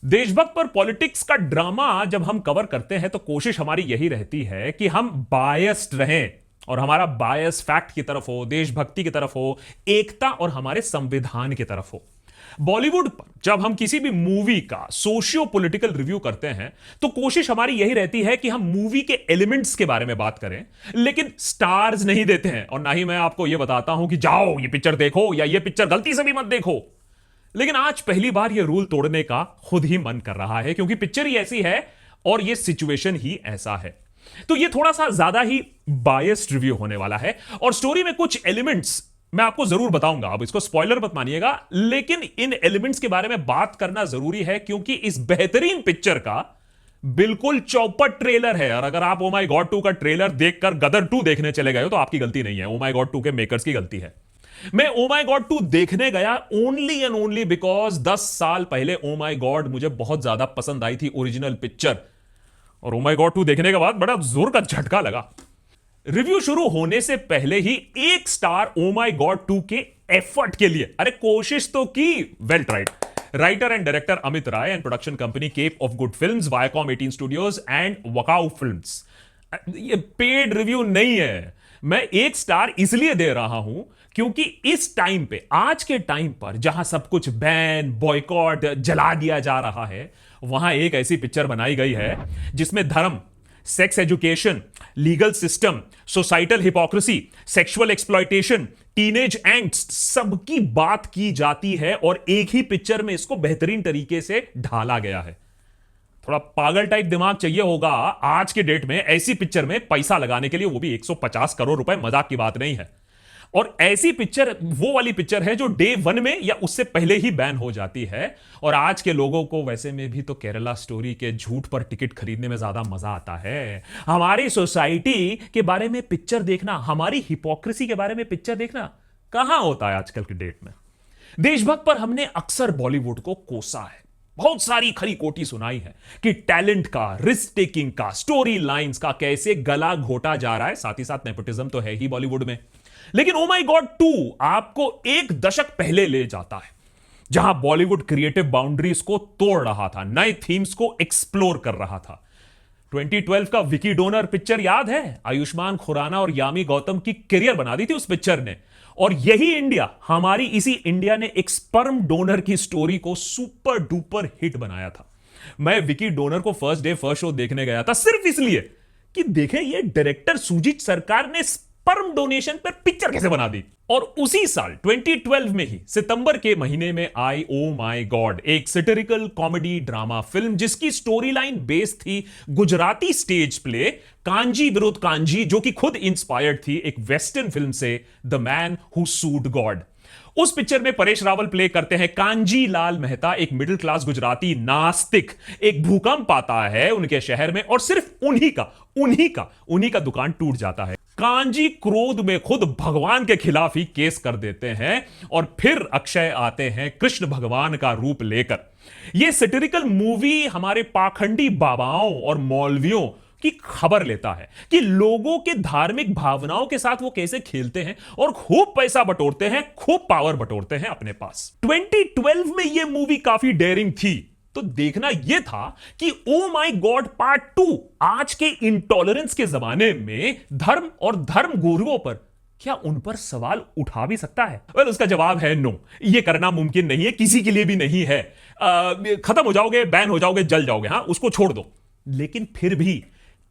देशभक्त पर पॉलिटिक्स का ड्रामा जब हम कवर करते हैं तो कोशिश हमारी यही रहती है कि हम बायस्ड रहें और हमारा बायस फैक्ट की तरफ हो, देशभक्ति की तरफ हो, एकता और हमारे संविधान की तरफ हो। बॉलीवुड पर जब हम किसी भी मूवी का सोशियो पॉलिटिकल रिव्यू करते हैं तो कोशिश हमारी यही रहती है कि हम मूवी के एलिमेंट्स के बारे में बात करें, लेकिन स्टार्स नहीं देते हैं। और ना ही मैं आपको यह बताता हूं कि जाओ ये पिक्चर देखो या ये पिक्चर गलती से भी मत देखो। लेकिन आज पहली बार यह रूल तोड़ने का खुद ही मन कर रहा है, क्योंकि पिक्चर ही ऐसी है और यह सिचुएशन ही ऐसा है। तो यह थोड़ा सा ज्यादा ही बायस्ड रिव्यू होने वाला है और स्टोरी में कुछ एलिमेंट्स मैं आपको जरूर बताऊंगा। अब इसको स्पॉइलर मत मानिएगा, लेकिन इन एलिमेंट्स के बारे में बात करना जरूरी है क्योंकि इस बेहतरीन पिक्चर का बिल्कुल चौपट ट्रेलर है। और अगर आप ओ माई गॉड 2 का ट्रेलर देखकर गदर 2 देखने चले गए हो तो आपकी गलती नहीं है, ओ माई गॉड 2 के मेकर्स की गलती है। मैं ओ माई गॉड 2 देखने गया ओनली एंड ओनली बिकॉज 10 साल पहले ओ माई गॉड मुझे बहुत ज्यादा पसंद आई थी ओरिजिनल पिक्चर, और ओ माई गॉड 2 देखने के बाद बड़ा जोर का झटका लगा। रिव्यू शुरू होने से पहले ही 1 स्टार ओ माई गॉड 2 के एफर्ट के लिए। अरे कोशिश तो की, well tried. Writer and director Amit Rai and production company Cape of Good Films, Viacom 18 studios and Wakaoo films. ये पेड रिव्यू नहीं है, मैं 1 स्टार इसलिए दे रहा हूं क्योंकि इस टाइम पे, आज के टाइम पर जहां सब कुछ बैन, बॉयकॉट, जला दिया जा रहा है, वहां एक ऐसी पिक्चर बनाई गई है जिसमें धर्म, sex education, legal system, societal hypocrisy, sexual exploitation, teenage angst, सबकी बात की जाती है और एक ही पिक्चर में इसको बेहतरीन तरीके से ढाला गया है। थोड़ा पागल टाइप दिमाग चाहिए होगा आज के डेट में ऐसी पिक्चर में पैसा लगाने के लिए, वो भी 150 करोड़ रुपए, मजाक की बात नहीं है। और ऐसी पिक्चर वो वाली पिक्चर है जो डे 1 में या उससे पहले ही बैन हो जाती है। और आज के लोगों को वैसे में भी तो केरला स्टोरी के झूठ पर टिकट खरीदने में ज्यादा मजा आता है। हमारी सोसाइटी के बारे में पिक्चर देखना, हमारी हिपोक्रेसी के बारे में पिक्चर देखना कहां होता है आजकल के डेट में। देशभक्त पर हमने अक्सर बॉलीवुड को कोसा है, बहुत सारी खरी कोटी सुनाई है कि टैलेंट का, रिस्क टेकिंग का, स्टोरी लाइंस का कैसे गला घोटा जा रहा है। साथ ही साथ नेपोटिज्म तो है ही बॉलीवुड में। लेकिन ओ माई गॉड 2 आपको 1 दशक पहले ले जाता है, जहां बॉलीवुड क्रिएटिव बाउंड्रीज को तोड़ रहा था, नए थीम्स को एक्सप्लोर कर रहा था। 2012 का विकी डोनर पिक्चर याद है? आयुष्मान खुराना और यामी गौतम की करियर बना दी थी उस पिक्चर ने। और यही इंडिया, हमारी इसी इंडिया ने एक स्पर्म डोनर की स्टोरी को सुपर डुपर हिट बनाया था। मैं विकी डोनर को फर्स्ट डे फर्स्ट शो देखने गया था सिर्फ इसलिए कि देखें ये डायरेक्टर सुजीत सरकार ने स्पर्म डोनेशन पर पिक्चर कैसे बना दी। और उसी साल 2012 में ही सितंबर के महीने में आई ओ माई गॉड, एक सैटिरिकल कॉमेडी ड्रामा फिल्म जिसकी स्टोरी लाइन बेस्ड थी गुजराती स्टेज प्ले कांजी विरुद्ध कांजी, जो कि खुद इंस्पायर्ड थी एक वेस्टर्न फिल्म से, the man who sued God. उस पिक्चर में परेश रावल प्ले करते हैं कांजी लाल मेहता, एक मिडिल क्लास गुजराती नास्तिक। एक भूकंप आता है उनके शहर में और सिर्फ उन्हीं का दुकान टूट जाता है। कांजी क्रोध में खुद भगवान के खिलाफ ही केस कर देते हैं और फिर अक्षय आते हैं कृष्ण भगवान का रूप लेकर। यह सैटिरिकल मूवी हमारे पाखंडी बाबाओं और मौलवियों की खबर लेता है कि लोगों के धार्मिक भावनाओं के साथ वो कैसे खेलते हैं और खूब पैसा बटोरते हैं, खूब पावर बटोरते हैं अपने पास। 2012 में यह मूवी काफी डेयरिंग थी, तो देखना यह था कि ओ माई गॉड पार्ट 2 आज के इंटॉलरेंस के जमाने में धर्म और धर्म गुरुओं पर क्या उन पर सवाल उठा भी सकता है। वेल, उसका जवाब है नो, यह करना मुमकिन नहीं है, किसी के लिए भी नहीं है। खत्म हो जाओगे, बैन हो जाओगे, जल जाओगे, हाँ उसको छोड़ दो। लेकिन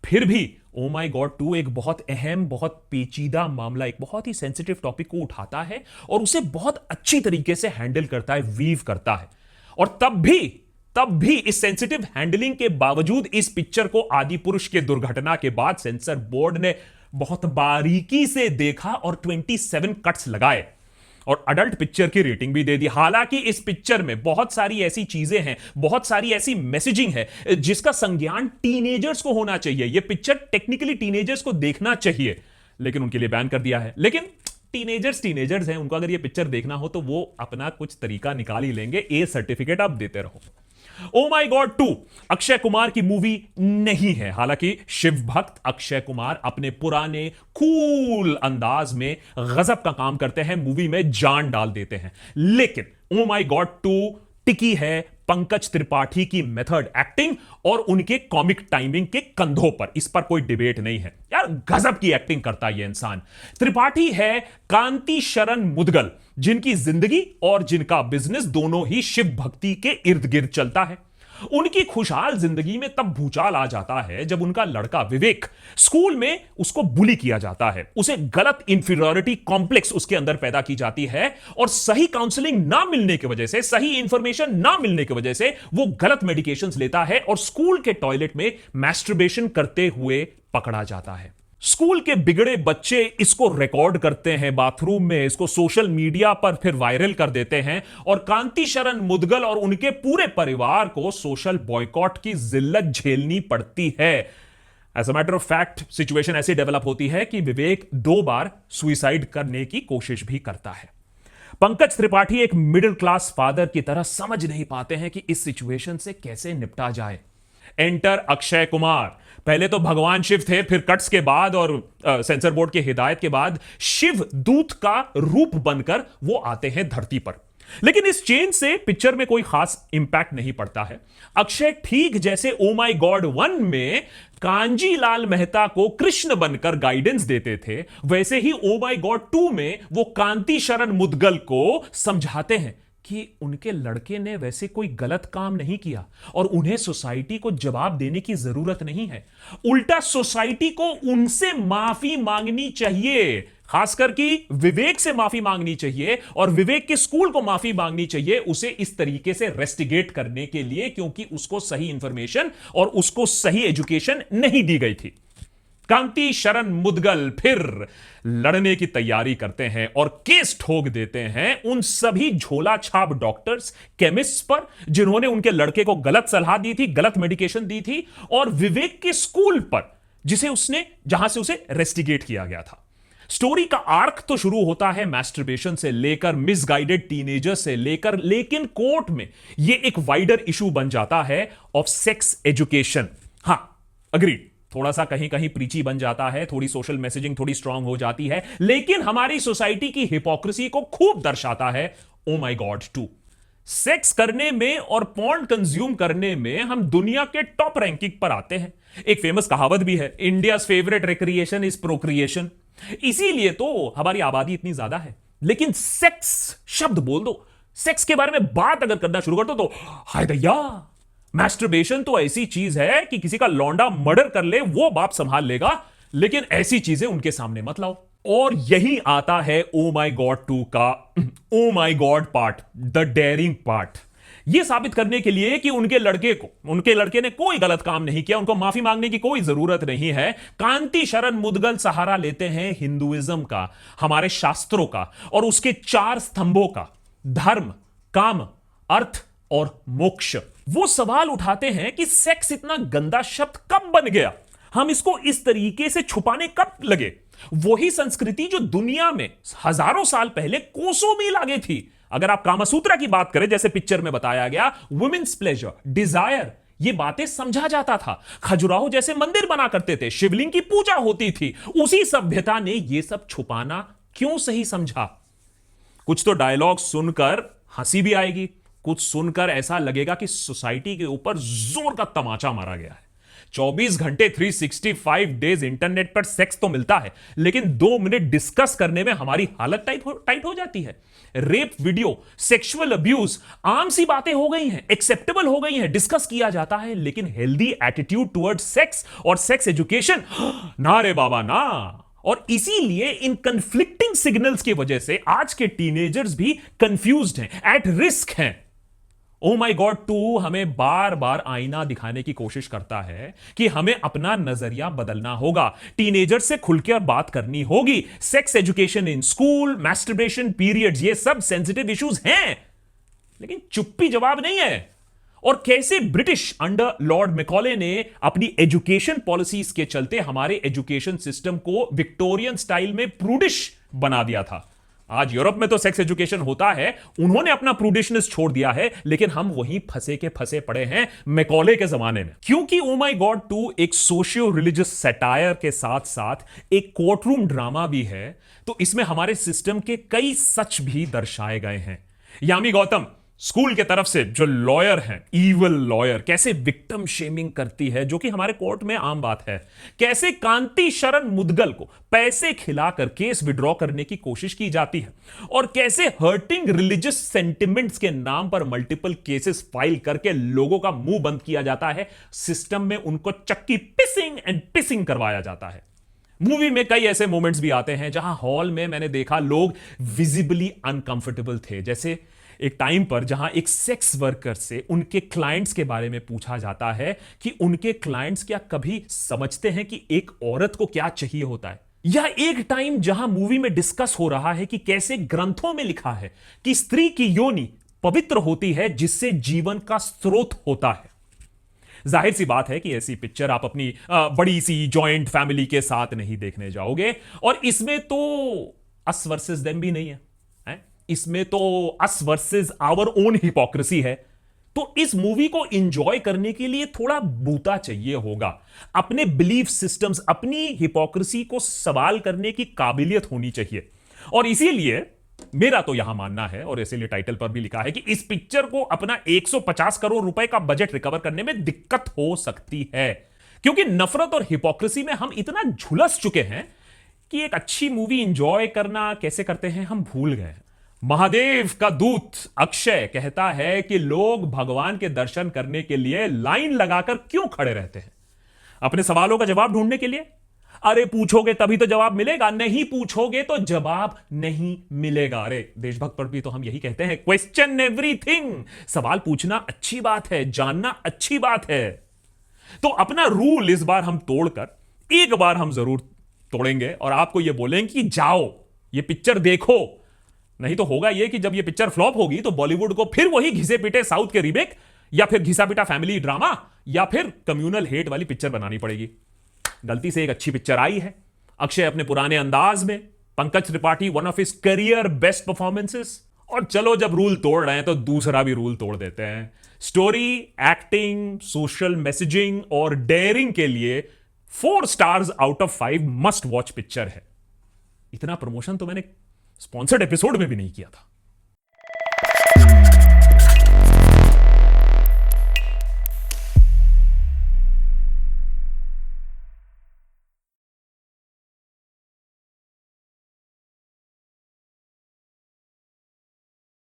फिर भी ओ माई गॉड 2 एक बहुत अहम, बहुत पेचीदा मामला, एक बहुत ही सेंसिटिव टॉपिक को उठाता है और उसे बहुत अच्छी तरीके से हैंडल करता है, वीव करता है। और तब भी इस सेंसिटिव हैंडलिंग के बावजूद इस पिक्चर को आदि पुरुष के दुर्घटना के बाद सेंसर बोर्ड ने बहुत बारीकी से देखा और 27 कट्स लगाए और अडल्ट पिक्चर की रेटिंग भी दे दी। हालांकि इस पिक्चर में बहुत सारी ऐसी चीजें हैं, बहुत सारी ऐसी मैसेजिंग है जिसका संज्ञान टीनेजर्स को होना चाहिए। यह पिक्चर टेक्निकली टीनेजर्स को देखना चाहिए, लेकिन उनके लिए बैन कर दिया है। लेकिन टीनेजर्स हैं, उनको अगर यह पिक्चर देखना हो तो वो अपना कुछ तरीका निकाल ही लेंगे। ए सर्टिफिकेट आप देते रहो। ओ माई गॉड 2 अक्षय कुमार की मूवी नहीं है। हालांकि शिव भक्त अक्षय कुमार अपने पुराने कूल अंदाज में गजब का काम करते हैं, मूवी में जान डाल देते हैं। लेकिन ओ माई गॉड 2 टिकी है पंकज त्रिपाठी की मेथड एक्टिंग और उनके कॉमिक टाइमिंग के कंधों पर, इस पर कोई डिबेट नहीं है यार। गजब की एक्टिंग करता है ये इंसान। त्रिपाठी है कांति शरण मुदगल, जिनकी जिंदगी और जिनका बिजनेस दोनों ही शिव भक्ति के इर्द गिर्द चलता है। उनकी खुशहाल जिंदगी में तब भूचाल आ जाता है जब उनका लड़का विवेक स्कूल में उसको बुली किया जाता है, उसे गलत इंफीरियरिटी कॉम्प्लेक्स उसके अंदर पैदा की जाती है और सही काउंसलिंग ना मिलने की वजह से, सही इंफॉर्मेशन ना मिलने की वजह से वो गलत मेडिकेशंस लेता है और स्कूल के टॉयलेट में मैस्टरबेशन करते हुए पकड़ा जाता है। स्कूल के बिगड़े बच्चे इसको रिकॉर्ड करते हैं बाथरूम में, इसको सोशल मीडिया पर फिर वायरल कर देते हैं और कांति शरण मुदगल और उनके पूरे परिवार को सोशल बॉयकॉट की जिल्लत झेलनी पड़ती है। As a matter of fact situation ऐसी डेवलप होती है कि विवेक 2 बार सुइसाइड करने की कोशिश भी करता है। पंकज त्रिपाठी एक मिडिल क्लास फादर की तरह समझ नहीं पाते हैं कि इस सिचुएशन से कैसे निपटा जाए। एंटर अक्षय कुमार। पहले तो भगवान शिव थे, फिर कट्स के बाद और सेंसर बोर्ड की हिदायत के बाद शिव दूत का रूप बनकर वो आते हैं धरती पर। लेकिन इस चेंज से पिक्चर में कोई खास इंपैक्ट नहीं पड़ता है। अक्षय ठीक जैसे ओ माई गॉड 1 में कांजी लाल मेहता को कृष्ण बनकर गाइडेंस देते थे, वैसे ही ओ माई गॉड 2 में वो कांति शरण मुदगल को समझाते हैं कि उनके लड़के ने वैसे कोई गलत काम नहीं किया और उन्हें सोसाइटी को जवाब देने की जरूरत नहीं है, उल्टा सोसाइटी को उनसे माफी मांगनी चाहिए, खासकर कि विवेक से माफी मांगनी चाहिए और विवेक के स्कूल को माफी मांगनी चाहिए उसे इस तरीके से रेस्टिगेट करने के लिए, क्योंकि उसको सही इंफॉर्मेशन और उसको सही एजुकेशन नहीं दी गई थी। कांति शरण मुदगल फिर लड़ने की तैयारी करते हैं और केस ठोक देते हैं उन सभी झोला छाप डॉक्टर्स, केमिस्ट पर जिन्होंने उनके लड़के को गलत सलाह दी थी, गलत मेडिकेशन दी थी, और विवेक के स्कूल पर जहां से उसे रेस्टिगेट किया गया था। स्टोरी का आर्क तो शुरू होता है मैस्टरबेशन से लेकर मिसगाइडेड टीनेजर से लेकर, लेकिन कोर्ट में यह एक वाइडर इशू बन जाता है ऑफ सेक्स एजुकेशन। हां, अग्रीड, थोड़ा सा कहीं कहीं प्रीची बन जाता है, थोड़ी सोशल मैसेजिंग थोड़ी स्ट्रांग हो जाती है, लेकिन हमारी सोसाइटी की हिपोक्रेसी को खूब दर्शाता है ओ माई गॉड 2। सेक्स करने में और पॉर्न कंज्यूम करने में हम दुनिया के टॉप रैंकिंग पर आते हैं। एक फेमस कहावत भी है, India's favourite recreation is procreation. इसीलिए तो हमारी आबादी इतनी ज्यादा है। लेकिन सेक्स शब्द बोल दो, सेक्स के बारे में बात अगर करना शुरू कर दो तो हाय दैया, मैस्टरबेशन तो ऐसी चीज है कि किसी का लौंडा मर्डर कर ले वो बाप संभाल लेगा, लेकिन ऐसी चीजें उनके सामने मत लाओ। और यही आता है ओ माई गॉड 2 का O my god part, the daring part. यह साबित करने के लिए कि उनके लड़के ने कोई गलत काम नहीं किया, उनको माफी मांगने की कोई जरूरत नहीं है, कांति शरण मुदगल सहारा लेते हैं हिंदुइज्म का, हमारे शास्त्रों का और उसके 4 स्तंभों का, धर्म, काम, अर्थ और मोक्ष। वो सवाल उठाते हैं कि सेक्स इतना गंदा शब्द कब बन गया, हम इसको इस तरीके से छुपाने कब लगे। वही संस्कृति जो दुनिया में हजारों साल पहले कोसों मील आगे थी। अगर आप कामसूत्रा की बात करें, जैसे पिक्चर में बताया गया, वुमेन्स प्लेजर, डिजायर, ये बातें समझा जाता था। खजुराहो जैसे मंदिर बना करते थे, शिवलिंग की पूजा होती थी। उसी सभ्यता ने यह सब छुपाना क्यों सही समझा? कुछ तो डायलॉग सुनकर हंसी भी आएगी, कुछ सुनकर ऐसा लगेगा कि सोसाइटी के ऊपर जोर का तमाचा मारा गया है। 24 घंटे 365 डेज इंटरनेट पर सेक्स तो मिलता है, लेकिन 2 मिनट डिस्कस करने में हमारी हालत टाइट हो जाती है। रेप वीडियो, सेक्सुअल अब्यूज आम सी बातें हो गई हैं, एक्सेप्टेबल हो गई हैं, डिस्कस किया जाता है, लेकिन हेल्दी एटीट्यूड टुवर्ड्स सेक्स और सेक्स एजुकेशन, ना रे बाबा ना। और इसीलिए इन कंफ्लिक्टिंग सिग्नल्स की वजह से आज के टीनेजर्स भी कंफ्यूज्ड हैं, एट रिस्क हैं। ओ माई गॉड 2 हमें बार बार आईना दिखाने की कोशिश करता है कि हमें अपना नजरिया बदलना होगा, टीनेजर से खुलकर बात करनी होगी। Sex education in school, masturbation periods, ये सब सेंसिटिव इश्यूज हैं, लेकिन चुप्पी जवाब नहीं है। और कैसे ब्रिटिश अंडर लॉर्ड मैकॉले ने अपनी एजुकेशन पॉलिसीज के चलते हमारे एजुकेशन सिस्टम को विक्टोरियन स्टाइल में प्रूडिश बना दिया था। आज यूरोप में तो सेक्स एजुकेशन होता है, उन्होंने अपना प्रूडिशनेस छोड़ दिया है, लेकिन हम वहीं फंसे के फंसे पड़े हैं मैकॉले के जमाने में। क्योंकि ओ माई गॉड 2 एक सोशियो रिलीजियस सटायर के साथ साथ एक कोर्टरूम ड्रामा भी है, तो इसमें हमारे सिस्टम के कई सच भी दर्शाए गए हैं। यामी गौतम स्कूल के तरफ से जो लॉयर हैं, इविल लॉयर, कैसे विक्टिम शेमिंग करती है, जो कि हमारे कोर्ट में आम बात है। कैसे कांति शरण मुदगल को पैसे खिलाकर केस विड्रॉ करने की कोशिश की जाती है, और कैसे हर्टिंग रिलीजियस सेंटिमेंट्स के नाम पर मल्टीपल केसेस फाइल करके लोगों का मुंह बंद किया जाता है। सिस्टम में उनको चक्की पिसिंग एंड पिसिंग करवाया जाता है। मूवी में कई ऐसे मोमेंट्स भी आते हैं जहां हॉल में मैंने देखा लोग विजिबली अनकंफर्टेबल थे। जैसे एक टाइम पर जहां एक सेक्स वर्कर से उनके क्लाइंट्स के बारे में पूछा जाता है कि उनके क्लाइंट्स क्या कभी समझते हैं कि एक औरत को क्या चाहिए होता है। या एक टाइम जहां मूवी में डिस्कस हो रहा है कि कैसे ग्रंथों में लिखा है कि स्त्री की योनि पवित्र होती है जिससे जीवन का स्रोत होता है। जाहिर सी बात है कि ऐसी पिक्चर आप अपनी बड़ी सी जॉइंट फैमिली के साथ नहीं देखने जाओगे, और इसमें तो अस वर्सेस देम भी नहीं है, इसमें तो us versus our own hypocrisy है। तो इस मूवी को एंजॉय करने के लिए थोड़ा बूता चाहिए होगा, अपने बिलीफ सिस्टम्स, अपनी हिपोक्रेसी को सवाल करने की काबिलियत होनी चाहिए। और इसीलिए मेरा तो यहां मानना है, और इसीलिए टाइटल पर भी लिखा है, कि इस पिक्चर को अपना 150 करोड़ रुपए का बजट रिकवर करने में दिक्कत हो सकती है, क्योंकि नफरत और हिपोक्रेसी में हम इतना झुलस चुके हैं कि एक अच्छी मूवी एंजॉय करना कैसे करते हैं हम भूल गए हैं। महादेव का दूत अक्षय कहता है कि लोग भगवान के दर्शन करने के लिए लाइन लगाकर क्यों खड़े रहते हैं? अपने सवालों का जवाब ढूंढने के लिए? अरे पूछोगे तभी तो जवाब मिलेगा, नहीं पूछोगे तो जवाब नहीं मिलेगा। अरे देशभक्त पर भी तो हम यही कहते हैं, क्वेश्चन एवरीथिंग। सवाल पूछना अच्छी बात है, जानना अच्छी बात है। तो अपना रूल इस बार हम तोड़कर एक बार हम जरूर तोड़ेंगे और आपको यह बोलेंगे कि जाओ ये पिक्चर देखो। नहीं तो होगा यह कि जब यह पिक्चर फ्लॉप होगी तो बॉलीवुड को फिर वही घिसे पीटे साउथ के रीमेक, या फिर घिसा पिटा फैमिली ड्रामा, या फिर कम्युनल हेट वाली पिक्चर बनानी पड़ेगी। गलती से एक अच्छी पिक्चर आई है, अक्षय अपने पुराने अंदाज में, Pankaj Tripathi one of his career best performances. और चलो जब रूल तोड़ रहे हैं तो दूसरा भी रूल तोड़ देते हैं। स्टोरी, एक्टिंग, सोशल मैसेजिंग और डेयरिंग के लिए 4 stars out of 5 must watch picture है। इतना प्रमोशन तो मैंने स्पॉन्सर्ड एपिसोड में भी नहीं किया था।